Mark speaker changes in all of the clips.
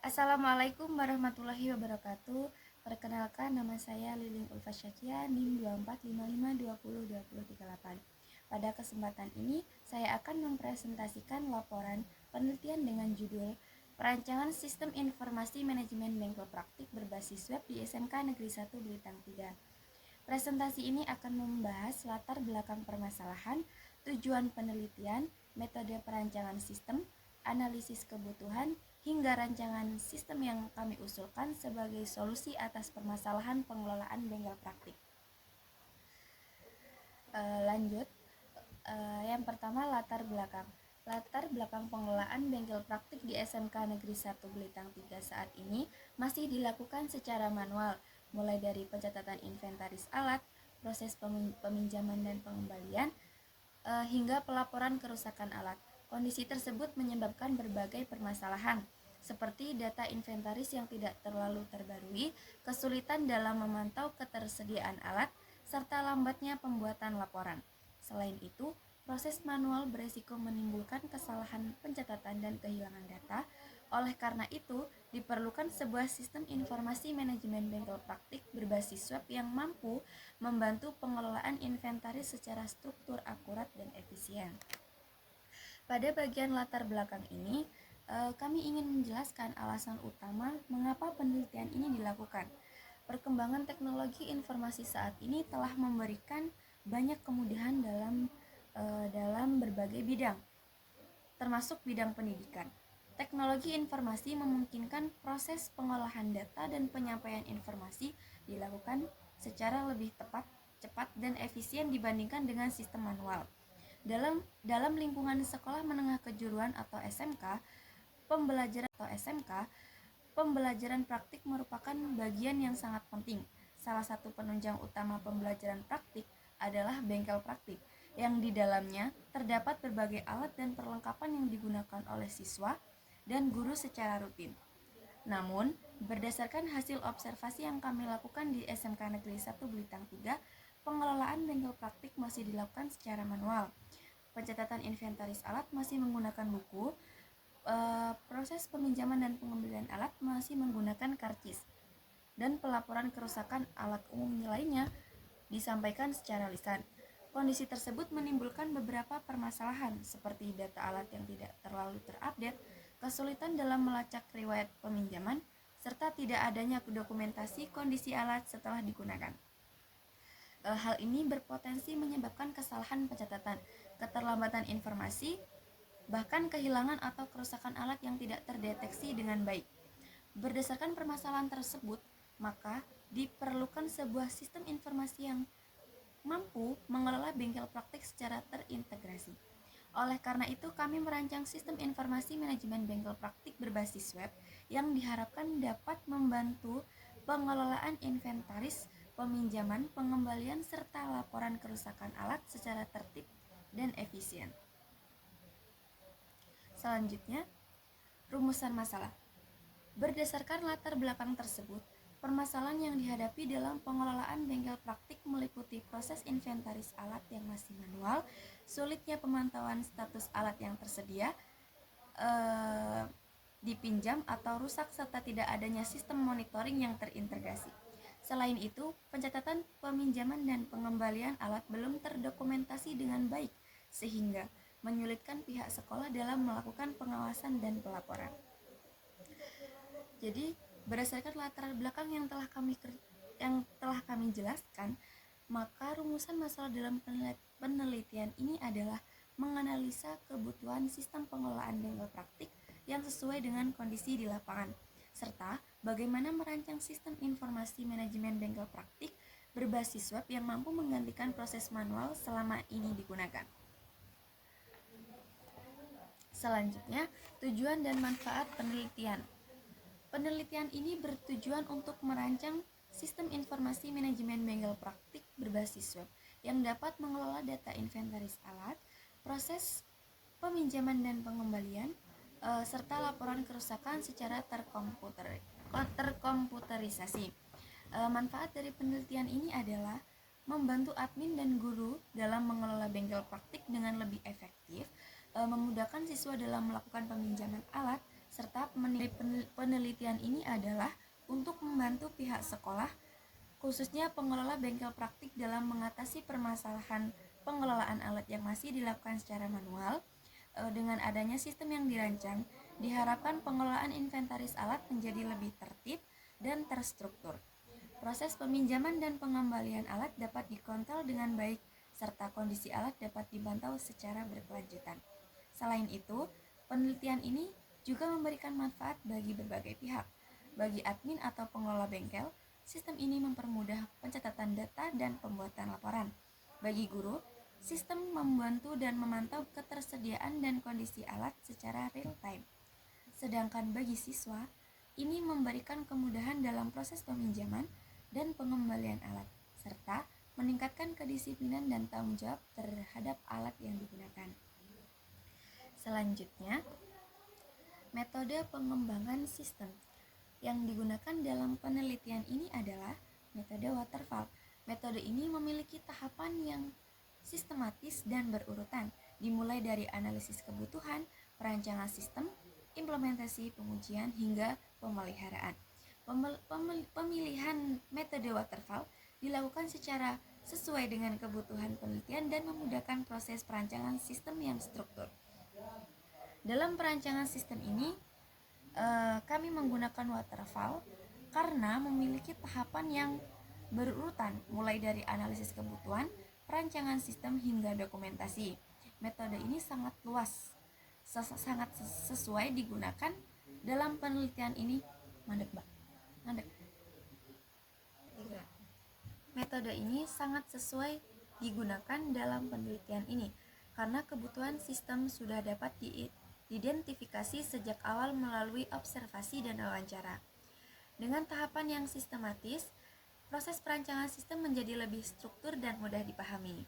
Speaker 1: Assalamualaikum warahmatullahi wabarakatuh. Perkenalkan, nama saya Liling Ulfasyakia, NIM 2455202038. Pada kesempatan ini, saya akan mempresentasikan laporan penelitian dengan judul Perancangan Sistem Informasi Manajemen Bengkel Praktik berbasis web di SMK Negeri 1 Belitung 3. Presentasi ini akan membahas latar belakang permasalahan, tujuan penelitian, metode perancangan sistem, analisis kebutuhan, hingga rancangan sistem yang kami usulkan sebagai solusi atas permasalahan pengelolaan bengkel praktik. Lanjut, yang pertama latar belakang. Latar belakang pengelolaan bengkel praktik di SMK Negeri 1 Belitung 3 saat ini masih dilakukan secara manual, mulai dari pencatatan inventaris alat, proses peminjaman dan pengembalian, hingga pelaporan kerusakan alat. Kondisi tersebut menyebabkan berbagai permasalahan, seperti data inventaris yang tidak terlalu terbarui, kesulitan dalam memantau ketersediaan alat, serta lambatnya pembuatan laporan. Selain itu, proses manual beresiko menimbulkan kesalahan pencatatan dan kehilangan data. Oleh karena itu, diperlukan sebuah sistem informasi manajemen bengkel praktik berbasis web yang mampu membantu pengelolaan inventaris secara struktur, akurat, dan efisien. Pada bagian latar belakang ini, kami ingin menjelaskan alasan utama mengapa penelitian ini dilakukan. Perkembangan teknologi informasi saat ini telah memberikan banyak kemudahan dalam berbagai bidang, termasuk bidang pendidikan. Teknologi informasi memungkinkan proses pengolahan data dan penyampaian informasi dilakukan secara lebih tepat, cepat, dan efisien dibandingkan dengan sistem manual. Dalam lingkungan sekolah menengah kejuruan atau SMK, pembelajaran praktik merupakan bagian yang sangat penting. Salah satu penunjang utama pembelajaran praktik adalah bengkel praktik, yang di dalamnya terdapat berbagai alat dan perlengkapan yang digunakan oleh siswa dan guru secara rutin. Namun, berdasarkan hasil observasi yang kami lakukan di SMK Negeri 1 Belitung 3, pengelolaan bengkel praktik masih dilakukan secara manual. Pencatatan inventaris alat masih menggunakan buku, proses peminjaman dan pengembalian alat masih menggunakan karcis, dan pelaporan kerusakan alat umum lainnya disampaikan secara lisan. Kondisi tersebut menimbulkan beberapa permasalahan seperti data alat yang tidak terlalu terupdate, kesulitan dalam melacak riwayat peminjaman, serta tidak adanya dokumentasi kondisi alat setelah digunakan. Hal ini berpotensi menyebabkan kesalahan pencatatan, keterlambatan informasi, bahkan kehilangan atau kerusakan alat yang tidak terdeteksi dengan baik. Berdasarkan permasalahan tersebut, maka diperlukan sebuah sistem informasi yang mampu mengelola bengkel praktik secara terintegrasi. Oleh karena itu, kami merancang sistem informasi manajemen bengkel praktik berbasis web yang diharapkan dapat membantu pengelolaan inventaris, peminjaman, pengembalian, serta laporan kerusakan alat secara tertib dan efisien. Selanjutnya, rumusan masalah. Berdasarkan latar belakang tersebut, permasalahan yang dihadapi dalam pengelolaan bengkel praktik meliputi proses inventaris alat yang masih manual, sulitnya pemantauan status alat yang tersedia, dipinjam atau rusak, serta tidak adanya sistem monitoring yang terintegrasi. Selain itu, pencatatan peminjaman dan pengembalian alat belum terdokumentasi dengan baik, sehingga menyulitkan pihak sekolah dalam melakukan pengawasan dan pelaporan. Jadi, berdasarkan latar belakang yang telah kami jelaskan, maka rumusan masalah dalam penelitian ini adalah menganalisa kebutuhan sistem pengelolaan bengkel praktik yang sesuai dengan kondisi di lapangan, serta bagaimana merancang sistem informasi manajemen bengkel praktik berbasis web yang mampu menggantikan proses manual selama ini digunakan. Selanjutnya, tujuan dan manfaat penelitian. Penelitian ini bertujuan untuk merancang sistem informasi manajemen bengkel praktik berbasis web yang dapat mengelola data inventaris alat, proses peminjaman dan pengembalian, serta laporan kerusakan secara terkomputerisasi. Manfaat dari penelitian ini adalah membantu admin dan guru dalam mengelola bengkel praktik dengan lebih efektif, memudahkan siswa dalam melakukan peminjaman alat, serta penelitian ini adalah untuk membantu pihak sekolah, khususnya pengelola bengkel praktik dalam mengatasi permasalahan pengelolaan alat yang masih dilakukan secara manual. Dengan adanya sistem yang dirancang, diharapkan pengelolaan inventaris alat menjadi lebih tertib dan terstruktur. Proses peminjaman dan pengembalian alat dapat dikontrol dengan baik, serta kondisi alat dapat dipantau secara berkelanjutan. Selain itu, penelitian ini juga memberikan manfaat bagi berbagai pihak. Bagi admin atau pengelola bengkel, sistem ini mempermudah pencatatan data dan pembuatan laporan. Bagi guru, sistem membantu dan memantau ketersediaan dan kondisi alat secara real time. Sedangkan bagi siswa, ini memberikan kemudahan dalam proses peminjaman dan pengembalian alat, serta meningkatkan kedisiplinan dan tanggung jawab terhadap alat yang digunakan. Selanjutnya, metode pengembangan sistem yang digunakan dalam penelitian ini adalah metode waterfall. Metode ini memiliki tahapan yang sistematis dan berurutan, dimulai dari analisis kebutuhan, perancangan sistem, implementasi, pengujian, hingga pemeliharaan. Pemilihan metode waterfall dilakukan secara sesuai dengan kebutuhan penelitian dan memudahkan proses perancangan sistem yang struktur. Dalam perancangan sistem ini, kami menggunakan waterfall karena memiliki tahapan yang berurutan, mulai dari analisis kebutuhan, perancangan sistem, hingga dokumentasi. Metode ini sangat luas, sangat sesuai digunakan dalam penelitian ini. Metode ini sangat sesuai digunakan dalam penelitian ini karena kebutuhan sistem sudah dapat diidentifikasi sejak awal melalui observasi dan wawancara. Dengan tahapan yang sistematis, proses perancangan sistem menjadi lebih struktur dan mudah dipahami.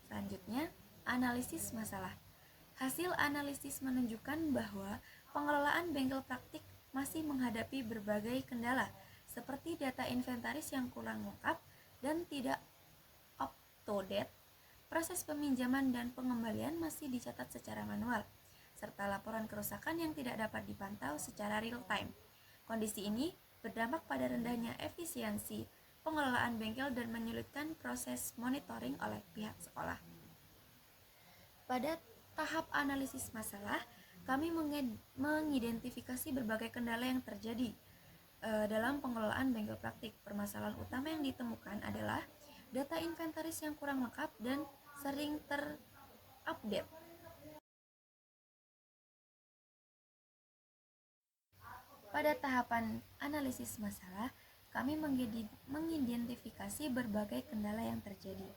Speaker 1: Selanjutnya, analisis masalah. Hasil analisis menunjukkan bahwa pengelolaan bengkel praktik masih menghadapi berbagai kendala, seperti data inventaris yang kurang lengkap dan tidak up to date. Proses peminjaman dan pengembalian masih dicatat secara manual, serta laporan kerusakan yang tidak dapat dipantau secara real time. Kondisi ini berdampak pada rendahnya efisiensi pengelolaan bengkel dan menyulitkan proses monitoring oleh pihak sekolah. Pada tahap analisis masalah, kami mengidentifikasi berbagai kendala yang terjadi dalam pengelolaan bengkel praktik. Permasalahan utama yang ditemukan adalah data inventaris yang kurang lengkap dan sering terupdate. Pada tahapan analisis masalah, kami mengidentifikasi berbagai kendala yang terjadi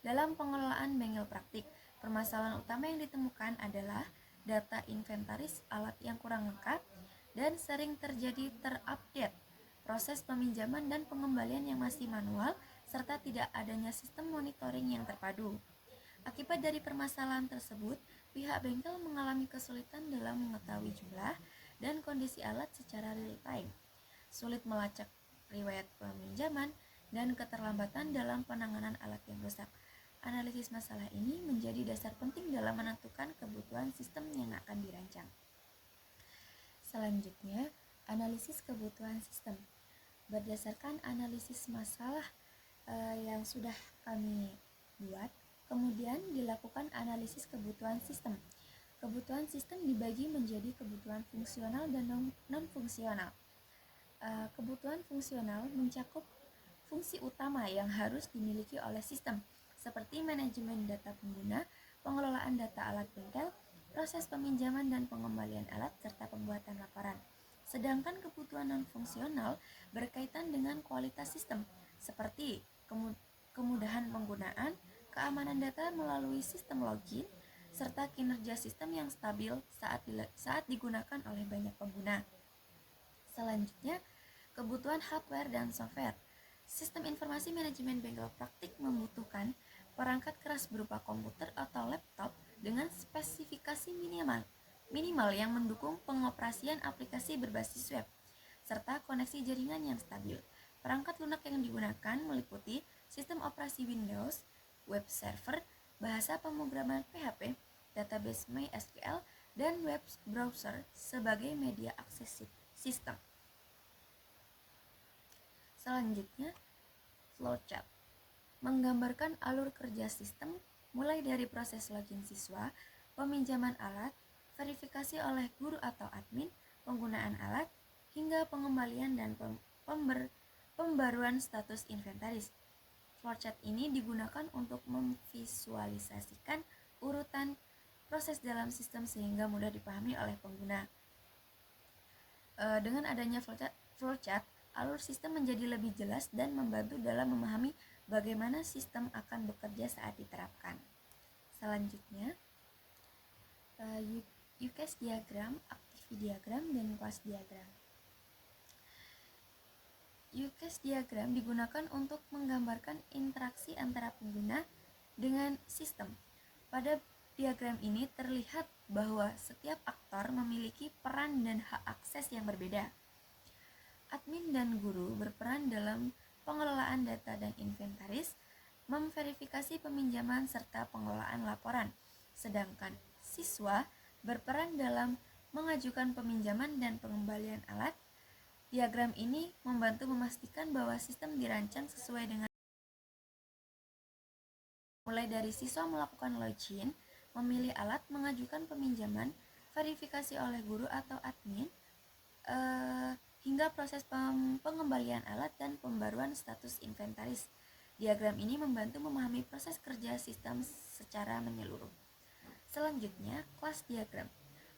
Speaker 1: dalam pengelolaan bengkel praktik. Permasalahan utama yang ditemukan adalah data inventaris alat yang kurang lengkap dan sering terjadi terupdate, proses peminjaman dan pengembalian yang masih manual, serta tidak adanya sistem monitoring yang terpadu. Akibat dari permasalahan tersebut, pihak bengkel mengalami kesulitan dalam mengetahui jumlah dan kondisi alat secara real time, sulit melacak riwayat peminjaman, dan keterlambatan dalam penanganan alat yang rusak. Analisis masalah ini menjadi dasar penting dalam menentukan kebutuhan sistem yang akan dirancang. Selanjutnya, analisis kebutuhan sistem. Berdasarkan analisis masalah yang sudah kami buat, kemudian dilakukan analisis kebutuhan sistem. Kebutuhan sistem dibagi menjadi kebutuhan fungsional dan non-fungsional. Kebutuhan fungsional mencakup fungsi utama yang harus dimiliki oleh sistem, seperti manajemen data pengguna, pengelolaan data alat bengkel, proses peminjaman dan pengembalian alat, serta pembuatan laporan. Sedangkan kebutuhan non-fungsional berkaitan dengan kualitas sistem, seperti kemudahan penggunaan, keamanan data melalui sistem login, serta kinerja sistem yang stabil saat digunakan oleh banyak pengguna. Selanjutnya, kebutuhan hardware dan software. Sistem informasi manajemen bengkel praktik membutuhkan perangkat keras berupa komputer atau laptop dengan spesifikasi minimal yang mendukung pengoperasian aplikasi berbasis web, serta koneksi jaringan yang stabil. Perangkat lunak yang digunakan meliputi sistem operasi Windows, web server, bahasa pemrograman PHP, database MySQL, dan web browser sebagai media akses sistem. Selanjutnya, flowchart menggambarkan alur kerja sistem mulai dari proses login siswa, peminjaman alat, verifikasi oleh guru atau admin, penggunaan alat, hingga pengembalian dan pembaruan status inventaris. Flowchart ini digunakan untuk memvisualisasikan urutan proses dalam sistem sehingga mudah dipahami oleh pengguna. Dengan adanya flowchart, alur sistem menjadi lebih jelas dan membantu dalam memahami bagaimana sistem akan bekerja saat diterapkan. Selanjutnya, use diagram, activity diagram, dan class diagram. Use diagram digunakan untuk menggambarkan interaksi antara pengguna dengan sistem. Pada diagram ini terlihat bahwa setiap aktor memiliki peran dan hak akses yang berbeda. Admin dan guru berperan dalam pengelolaan data dan inventaris, memverifikasi peminjaman serta pengelolaan laporan, sedangkan siswa berperan dalam mengajukan peminjaman dan pengembalian alat. Diagram ini membantu memastikan bahwa sistem dirancang sesuai dengan mulai dari siswa melakukan login, memilih alat, mengajukan peminjaman, verifikasi oleh guru atau admin, hingga proses pengembalian alat dan pembaruan status inventaris. Diagram ini membantu memahami proses kerja sistem secara menyeluruh. Selanjutnya, kelas diagram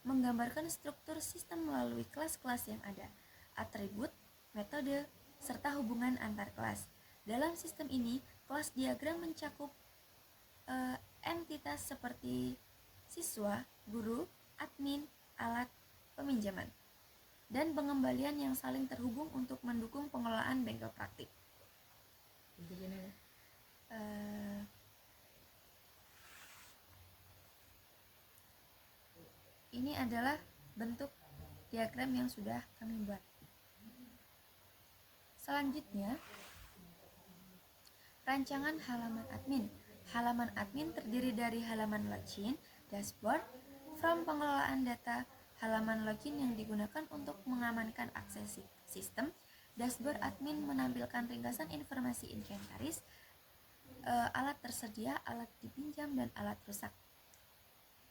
Speaker 1: menggambarkan struktur sistem melalui kelas-kelas yang ada, atribut, metode, serta hubungan antar kelas. Dalam sistem ini, kelas diagram mencakup entitas seperti siswa, guru, admin, alat, peminjaman, dan pengembalian yang saling terhubung untuk mendukung pengelolaan bengkel praktik. Ini adalah bentuk diagram yang sudah kami buat. Selanjutnya, rancangan halaman admin. Halaman admin terdiri dari halaman login, dashboard, form pengelolaan data, halaman login yang digunakan untuk mengamankan akses sistem, dashboard admin menampilkan ringkasan informasi inventaris, alat tersedia, alat dipinjam, dan alat rusak.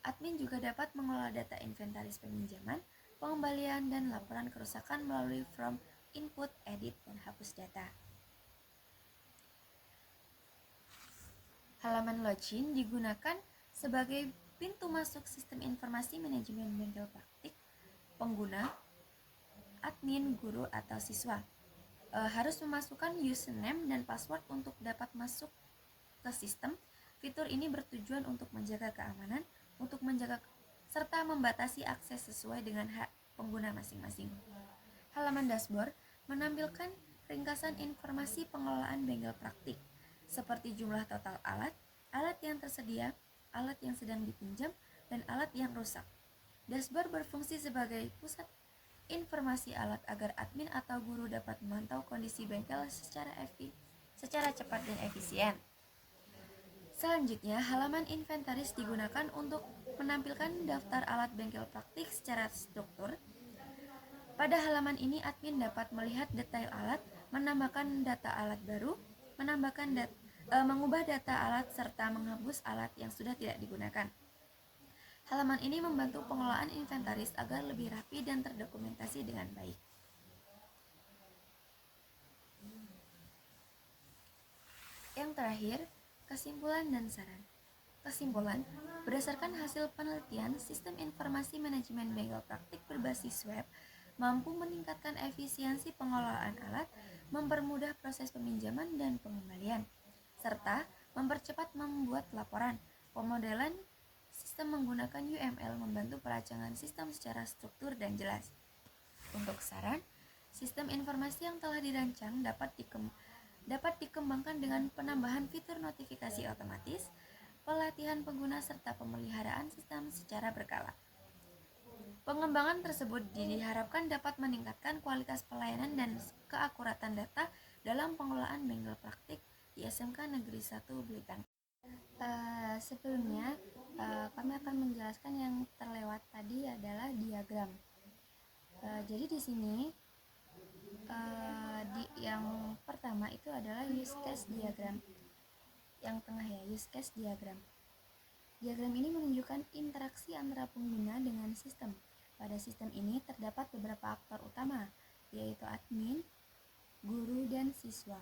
Speaker 1: Admin juga dapat mengelola data inventaris peminjaman, pengembalian, dan laporan kerusakan melalui form input, edit, dan hapus data. Halaman login digunakan sebagai pintu masuk sistem informasi manajemen bengkel praktik. Pengguna, admin, guru, atau siswa harus memasukkan username dan password untuk dapat masuk ke sistem. Fitur ini bertujuan untuk menjaga keamanan, untuk menjaga serta membatasi akses sesuai dengan hak pengguna masing-masing. Halaman dashboard menampilkan ringkasan informasi pengelolaan bengkel praktik, seperti jumlah total alat, alat yang tersedia, alat yang sedang dipinjam, dan alat yang rusak. Dashboard berfungsi sebagai pusat informasi alat agar admin atau guru dapat memantau kondisi bengkel secara cepat dan efisien. Selanjutnya, halaman inventaris digunakan untuk menampilkan daftar alat bengkel praktik secara struktur. Pada halaman ini, admin dapat melihat detail alat, menambahkan data alat baru, mengubah data alat, serta menghapus alat yang sudah tidak digunakan. Halaman ini membantu pengelolaan inventaris agar lebih rapi dan terdokumentasi dengan baik. Yang terakhir, kesimpulan dan saran. Kesimpulan, berdasarkan hasil penelitian, sistem informasi manajemen bengkel praktik berbasis web mampu meningkatkan efisiensi pengelolaan alat, mempermudah proses peminjaman dan pengembalian, serta mempercepat membuat laporan. Pemodelan sistem menggunakan UML membantu perancangan sistem secara struktur dan jelas. Untuk saran, sistem informasi yang telah dirancang dapat dikembangkan dengan penambahan fitur notifikasi otomatis, pelatihan pengguna, serta pemeliharaan sistem secara berkala. Pengembangan tersebut diharapkan dapat meningkatkan kualitas pelayanan dan keakuratan data dalam pengelolaan bengkel praktik di SMK Negeri 1 Blitar. Sebelumnya, kami akan menjelaskan yang terlewat tadi adalah diagram. Jadi di sini yang pertama itu adalah use case diagram. Yang tengah ya, use case diagram. Diagram ini menunjukkan interaksi antara pengguna dengan sistem. Pada sistem ini terdapat beberapa aktor utama, yaitu admin, guru, dan siswa.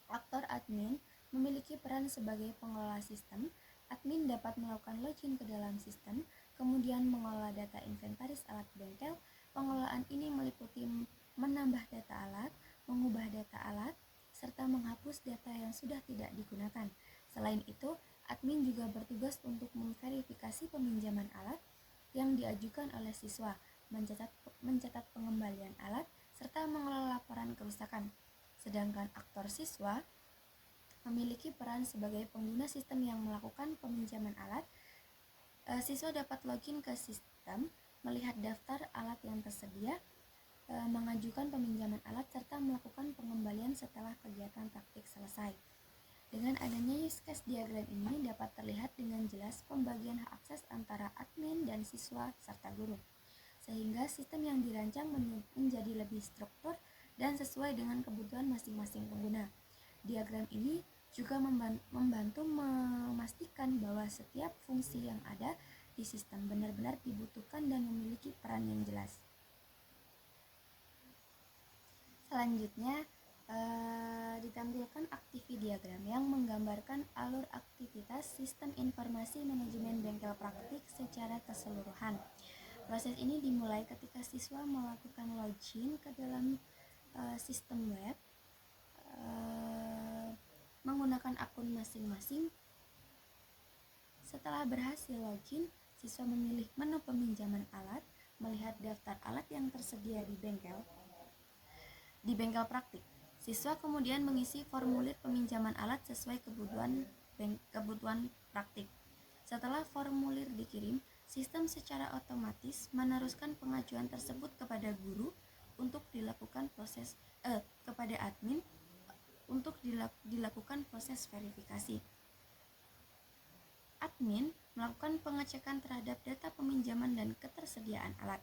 Speaker 1: Aktor admin memiliki peran sebagai pengelola sistem. Admin dapat melakukan login ke dalam sistem, kemudian mengelola data inventaris alat bengkel. Pengelolaan ini meliputi menambah data alat, mengubah data alat, serta menghapus data yang sudah tidak digunakan. Selain itu, admin juga bertugas untuk memverifikasi peminjaman alat yang diajukan oleh siswa, mencatat pengembalian alat, serta mengelola laporan kerusakan. Sedangkan aktor siswa memiliki peran sebagai pengguna sistem yang melakukan peminjaman alat. Siswa dapat login ke sistem, melihat daftar alat yang tersedia, mengajukan peminjaman alat, serta melakukan pengembalian setelah kegiatan praktik selesai. Dengan adanya use case diagram ini dapat terlihat dengan jelas pembagian hak akses antara admin dan siswa serta guru, sehingga sistem yang dirancang menjadi lebih struktur dan sesuai dengan kebutuhan masing-masing pengguna. Diagram ini juga membantu memastikan bahwa setiap fungsi yang ada di sistem benar-benar dibutuhkan dan memiliki peran yang jelas. Selanjutnya, ditampilkan activity diagram yang menggambarkan alur aktivitas sistem informasi manajemen bengkel praktik secara keseluruhan. Proses ini dimulai ketika siswa melakukan login ke dalam sistem web menggunakan akun masing-masing. Setelah berhasil login, siswa memilih menu peminjaman alat, melihat daftar alat yang tersedia di bengkel praktik. Siswa kemudian mengisi formulir peminjaman alat sesuai kebutuhan praktik. Setelah formulir dikirim, sistem secara otomatis meneruskan pengajuan tersebut kepada guru untuk dilakukan kepada admin untuk dilakukan proses verifikasi. Admin melakukan pengecekan terhadap data peminjaman dan ketersediaan alat.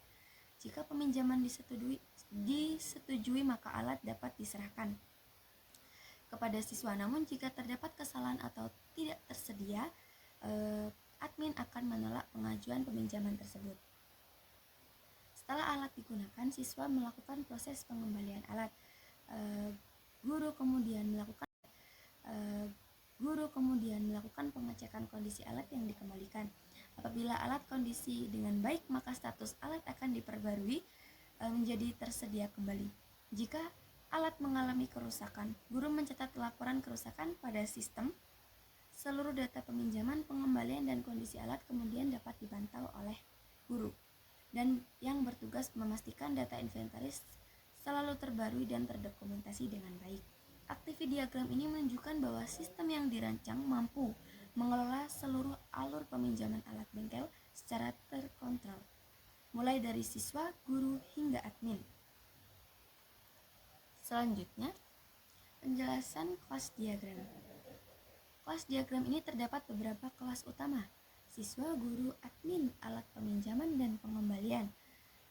Speaker 1: Jika peminjaman disetujui, maka alat dapat diserahkan kepada siswa. Namun jika terdapat kesalahan atau tidak tersedia, admin akan menolak pengajuan peminjaman tersebut. Setelah alat digunakan, siswa melakukan proses pengembalian alat. Guru kemudian melakukan pengecekan kondisi alat yang dikembalikan. Apabila alat kondisi dengan baik, maka status alat akan diperbarui menjadi tersedia kembali. Jika alat mengalami kerusakan, guru mencatat laporan kerusakan pada sistem. Seluruh data peminjaman, pengembalian, dan kondisi alat kemudian dapat dipantau oleh guru, dan yang bertugas memastikan data inventaris selalu terbarui dan terdokumentasi dengan baik. Activity diagram ini menunjukkan bahwa sistem yang dirancang mampu mengelola seluruh alur peminjaman alat bengkel secara terkontrol, mulai dari siswa, guru, hingga admin. Selanjutnya, penjelasan kelas diagram. Kelas diagram ini terdapat beberapa kelas utama: siswa, guru, admin, alat peminjaman, dan pengembalian.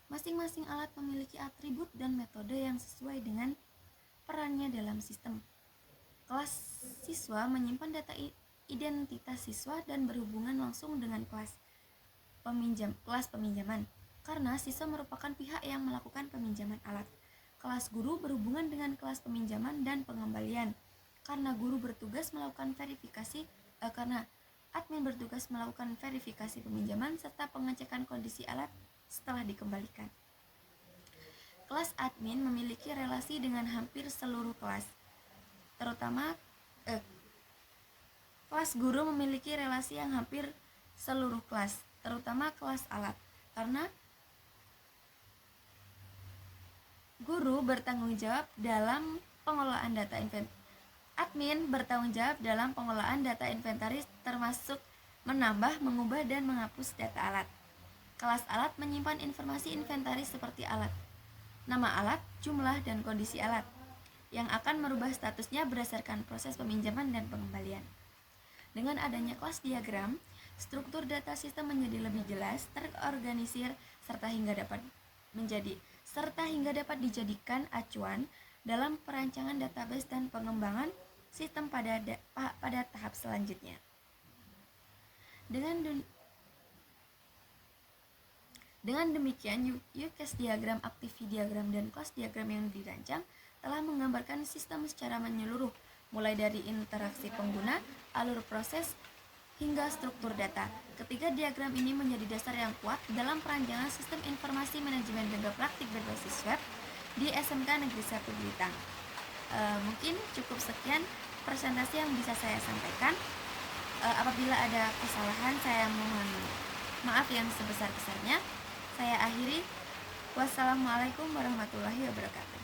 Speaker 1: Masing-masing alat memiliki atribut dan metode yang sesuai dengan perannya dalam sistem. Kelas siswa menyimpan data identitas siswa dan berhubungan langsung dengan kelas peminjaman, karena siswa merupakan pihak yang melakukan peminjaman alat. Kelas guru berhubungan dengan kelas peminjaman dan pengembalian, karena admin bertugas melakukan verifikasi peminjaman serta pengecekan kondisi alat setelah dikembalikan. Kelas admin memiliki relasi dengan hampir seluruh kelas, terutama kelas guru memiliki relasi yang hampir seluruh kelas, terutama kelas alat, karena guru bertanggung jawab dalam pengelolaan data inventaris. Admin bertanggung jawab dalam pengelolaan data inventaris, termasuk menambah, mengubah, dan menghapus data alat. Kelas alat menyimpan informasi inventaris seperti alat, nama alat, jumlah, dan kondisi alat, yang akan merubah statusnya berdasarkan proses peminjaman dan pengembalian. Dengan adanya kelas diagram, Struktur data sistem menjadi lebih jelas, terorganisir, serta hingga dapat dijadikan acuan dalam perancangan database dan pengembangan sistem pada tahap selanjutnya. Dengan demikian, use diagram, activity diagram, dan class diagram yang dirancang telah menggambarkan sistem secara menyeluruh, mulai dari interaksi pengguna, alur proses, hingga struktur data. Ketiga diagram ini menjadi dasar yang kuat dalam perancangan sistem informasi manajemen bengkel praktik berbasis web di SMK Negeri 1 Blitar. Mungkin cukup sekian presentasi yang bisa saya sampaikan. Apabila ada kesalahan, saya mohon maaf yang sebesar-besarnya. Saya akhiri. Wassalamualaikum warahmatullahi wabarakatuh.